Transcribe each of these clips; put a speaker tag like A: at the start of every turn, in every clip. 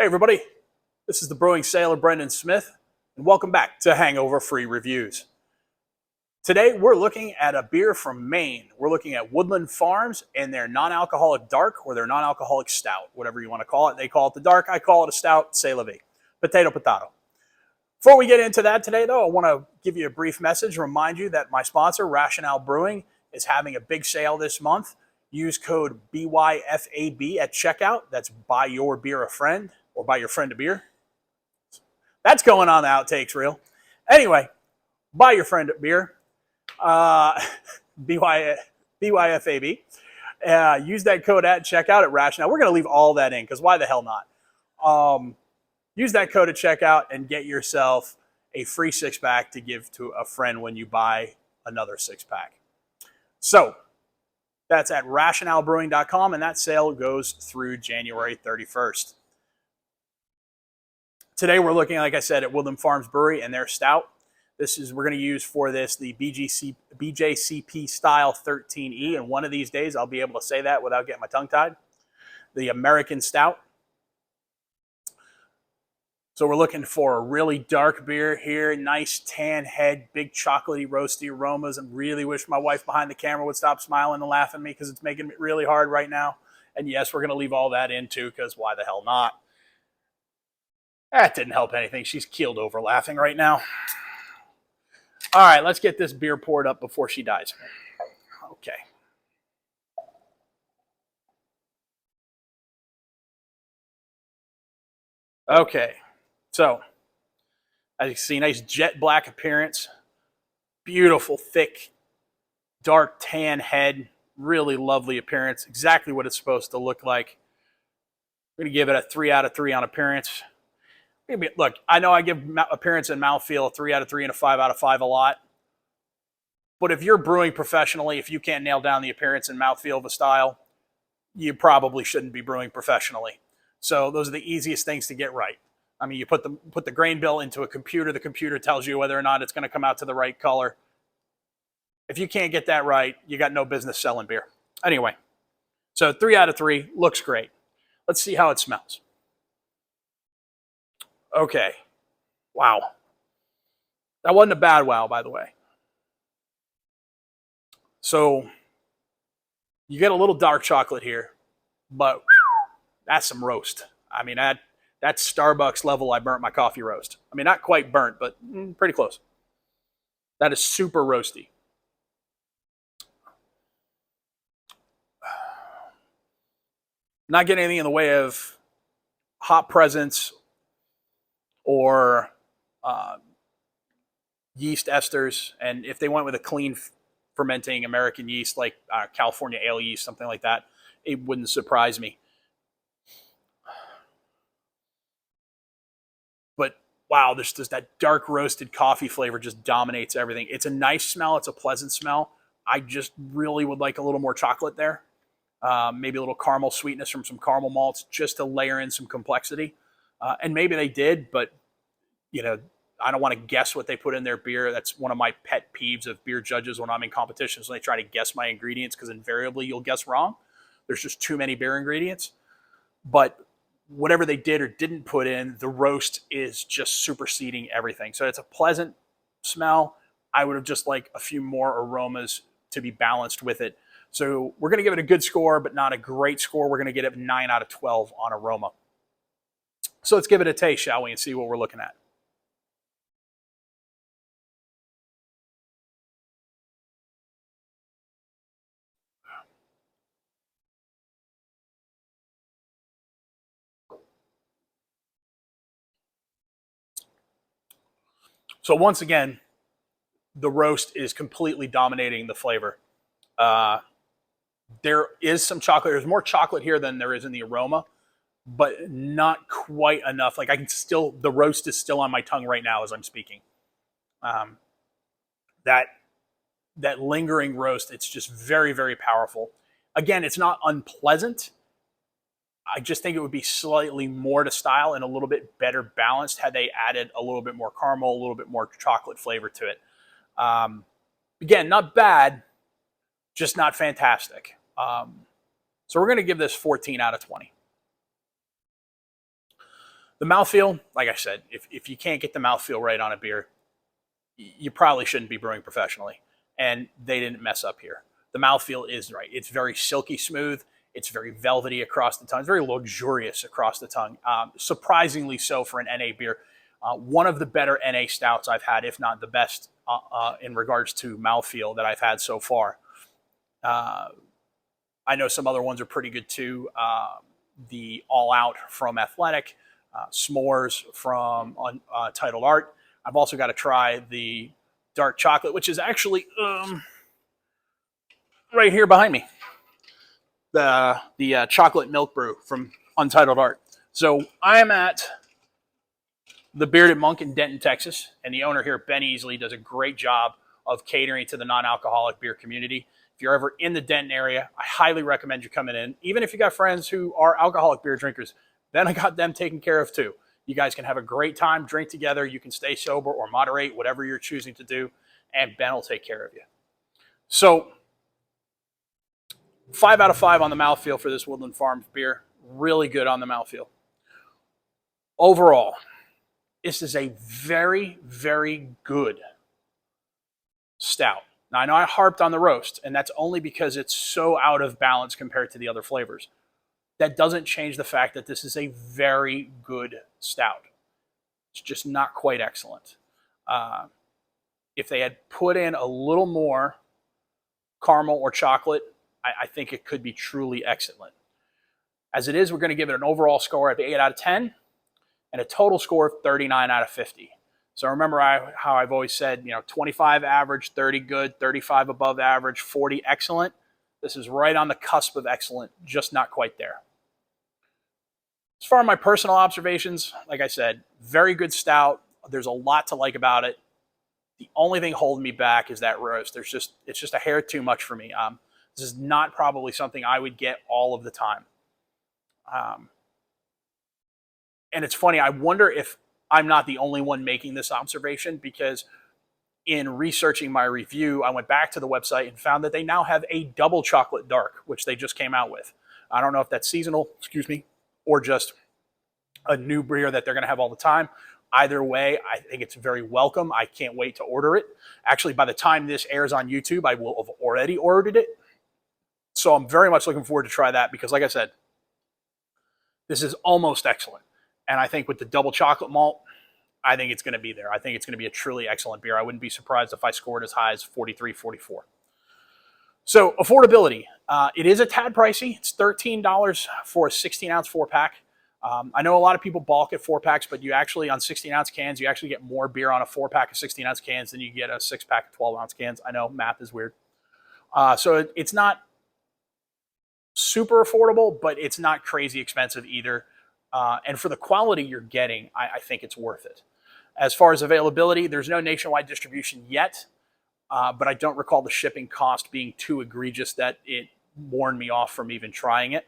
A: Hey everybody, this is the Brewing Sailor Brendan Smith, and welcome back to Hangover Free Reviews. Today we're looking at a beer from Maine. We're looking at Woodland Farms and their non-alcoholic dark or their non-alcoholic stout, whatever you want to call it. They call it the dark, I call it a stout, c'est la vie. Potato, potato. Before we get into that today though, I want to give you a brief message, remind you that my sponsor, Rationale Brewing, is having a big sale this month. Use code BYFAB at checkout. That's buy your beer a friend. Or buy your friend a beer. That's going on the outtakes reel. Anyway, buy your friend a beer. BYFAB. Use that code at checkout at Rationale. We're going to leave all that in because why the hell not? Use that code at checkout and get yourself a free six-pack to give to a friend when you buy another six-pack. So that's at rationalebrewing.com, and that sale goes through January 31st. Today we're looking, like I said, at Woodland Farms Brewery and their stout. We're going to use for this the BJCP Style 13E, and one of these days I'll be able to say that without getting my tongue tied. The American Stout. So we're looking for a really dark beer here, nice tan head, big chocolatey, roasty aromas. I really wish my wife behind the camera would stop smiling and laughing at me because it's making it really hard right now. And yes, we're going to leave all that in too because why the hell not? That didn't help anything. She's keeled over laughing right now. All right, let's get this beer poured up before she dies. Okay. Okay. So, as you can see, nice jet black appearance. Beautiful, thick, dark tan head. Really lovely appearance. Exactly what it's supposed to look like. We're going to give it a 3 out of 3 on appearance. Look, I know I give appearance and mouthfeel a 3 out of 3 and a 5 out of 5 a lot. But if you're brewing professionally, if you can't nail down the appearance and mouthfeel of a style, you probably shouldn't be brewing professionally. So those are the easiest things to get right. I mean, you put the grain bill into a computer. The computer tells you whether or not it's going to come out to the right color. If you can't get that right, you got no business selling beer. Anyway, so 3 out of 3 looks great. Let's see how it smells. Okay. Wow. That wasn't a bad wow, by the way. So you get a little dark chocolate here, but that's some roast. I mean, that's Starbucks level I burnt my coffee roast. I mean, not quite burnt, but pretty close. That is super roasty. Not getting anything in the way of hop presence or yeast esters, and if they went with a clean fermenting American yeast like California ale yeast, something like that, it wouldn't surprise me. But wow, there's just that dark roasted coffee flavor just dominates everything. It's a nice smell. It's a pleasant smell. I just really would like a little more chocolate there. Maybe a little caramel sweetness from some caramel malts just to layer in some complexity. And maybe they did, but I don't want to guess what they put in their beer. That's one of my pet peeves of beer judges when I'm in competitions when they try to guess my ingredients, because invariably you'll guess wrong. There's just too many beer ingredients. But whatever they did or didn't put in, the roast is just superseding everything. So it's a pleasant smell. I would have just liked a few more aromas to be balanced with it. So we're going to give it a good score, but not a great score. We're going to get it 9 out of 12 on aroma. So let's give it a taste, shall we, and see what we're looking at. So once again, the roast is completely dominating the flavor. There is some chocolate. There's more chocolate here than there is in the aroma, but not quite enough. Like the roast is still on my tongue right now as I'm speaking. That lingering roast, it's just very, very powerful. Again, it's not unpleasant. I just think it would be slightly more to style and a little bit better balanced had they added a little bit more caramel, a little bit more chocolate flavor to it. Again, not bad, just not fantastic. So we're going to give this 14 out of 20. The mouthfeel, like I said, if you can't get the mouthfeel right on a beer, you probably shouldn't be brewing professionally. And they didn't mess up here. The mouthfeel is right. It's very silky smooth. It's very velvety across the tongue. It's very luxurious across the tongue. Surprisingly so for an NA beer. One of the better NA stouts I've had, if not the best, in regards to mouthfeel that I've had so far. I know some other ones are pretty good too. The All Out from Athletic, S'mores from Untitled Art. I've also got to try the dark chocolate, which is actually right here behind me. The chocolate milk brew from Untitled Art. So I'm at the Bearded Monk in Denton, Texas, and the owner here, Ben Easley, does a great job of catering to the non-alcoholic beer community. If you're ever in the Denton area, I highly recommend you coming in. Even if you got friends who are alcoholic beer drinkers, then I got them taken care of too. You guys can have a great time, drink together. You can stay sober or moderate, whatever you're choosing to do, and Ben will take care of you. So 5 out of 5 on the mouthfeel for this Woodland Farms beer. Really good on the mouthfeel. Overall, this is a very, very good stout. Now, I know I harped on the roast, and that's only because it's so out of balance compared to the other flavors. That doesn't change the fact that this is a very good stout. It's just not quite excellent. If they had put in a little more caramel or chocolate, I think it could be truly excellent. As it is, we're going to give it an overall score of 8 out of 10 and a total score of 39 out of 50. So remember how I've always said, 25 average, 30 good, 35 above average, 40 excellent. This is right on the cusp of excellent, just not quite there. As far as my personal observations, like I said, very good stout. There's a lot to like about it. The only thing holding me back is that roast. It's just a hair too much for me. This is not probably something I would get all of the time. And it's funny, I wonder if I'm not the only one making this observation, because in researching my review, I went back to the website and found that they now have a double chocolate dark, which they just came out with. I don't know if that's seasonal, or just a new beer that they're going to have all the time. Either way, I think it's very welcome. I can't wait to order it. Actually, by the time this airs on YouTube, I will have already ordered it. So I'm very much looking forward to try that, because like I said, this is almost excellent. And I think with the double chocolate malt, I think it's going to be there. I think it's going to be a truly excellent beer. I wouldn't be surprised if I scored as high as 43, 44. So affordability. It is a tad pricey. It's $13 for a 16-ounce 4-pack. I know a lot of people balk at 4-packs, but you actually, on 16-ounce cans, you actually get more beer on a 4-pack of 16-ounce cans than you get a 6-pack of 12-ounce cans. I know, math is weird. So it's not super affordable, but it's not crazy expensive either. And for the quality you're getting, I think it's worth it. As far as availability, there's no nationwide distribution yet, but I don't recall the shipping cost being too egregious that it warned me off from even trying it.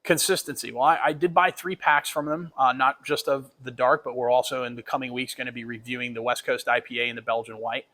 A: Consistency. Well, I did buy 3 packs from them, not just of the dark, but we're also in the coming weeks going to be reviewing the West Coast IPA and the Belgian White.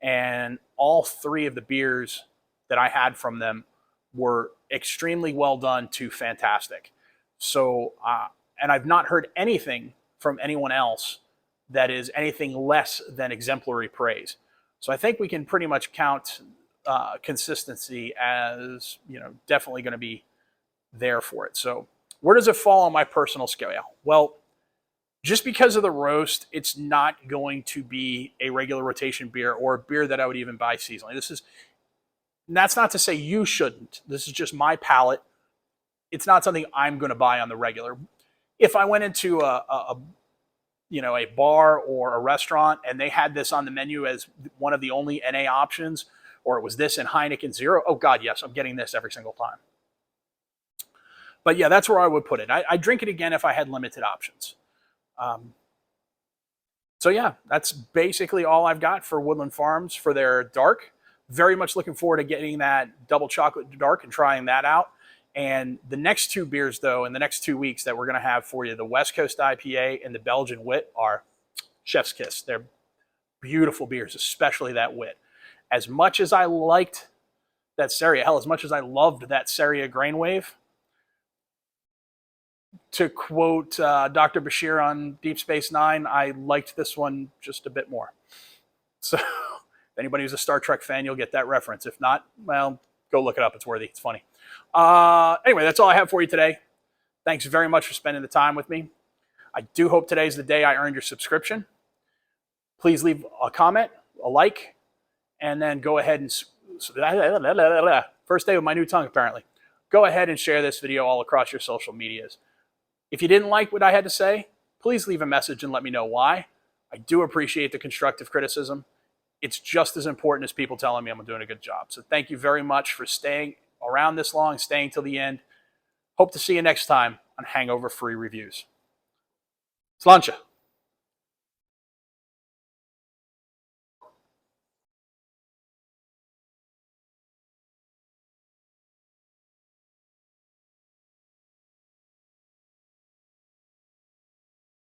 A: And all 3 of the beers that I had from them were extremely well done to fantastic. So, and I've not heard anything from anyone else that is anything less than exemplary praise. So I think we can pretty much count consistency as, definitely going to be there for it. So where does it fall on my personal scale? Well, just because of the roast, it's not going to be a regular rotation beer or a beer that I would even buy seasonally. That's not to say you shouldn't. This is just my palate. It's not something I'm going to buy on the regular. If I went into a bar or a restaurant and they had this on the menu as one of the only NA options, or it was this and Heineken Zero, oh God, yes, I'm getting this every single time. But yeah, that's where I would put it. I'd drink it again if I had limited options. So yeah, that's basically all I've got for Woodland Farms for their dark. Very much looking forward to getting that double chocolate dark and trying that out. And the next 2 beers, though, in the next 2 weeks that we're going to have for you, the West Coast IPA and the Belgian Wit, are chef's kiss. They're beautiful beers, especially that Wit. As much as I liked that Seria, as much as I loved that Seria Grain Wave, to quote Dr. Bashir on Deep Space Nine, I liked this one just a bit more. So if anybody who's a Star Trek fan, you'll get that reference. If not, well, go look it up. It's worthy. It's funny. Anyway, that's all I have for you today. Thanks very much for spending the time with me. I do hope today's the day I earned your subscription. Please leave a comment, a like, and then go ahead and... First day with my new tongue, apparently. Go ahead and share this video all across your social medias. If you didn't like what I had to say, please leave a message and let me know why. I do appreciate the constructive criticism. It's just as important as people telling me I'm doing a good job. So thank you very much for staying around this long, staying till the end. Hope to see you next time on Hangover Free Reviews. Sláinte.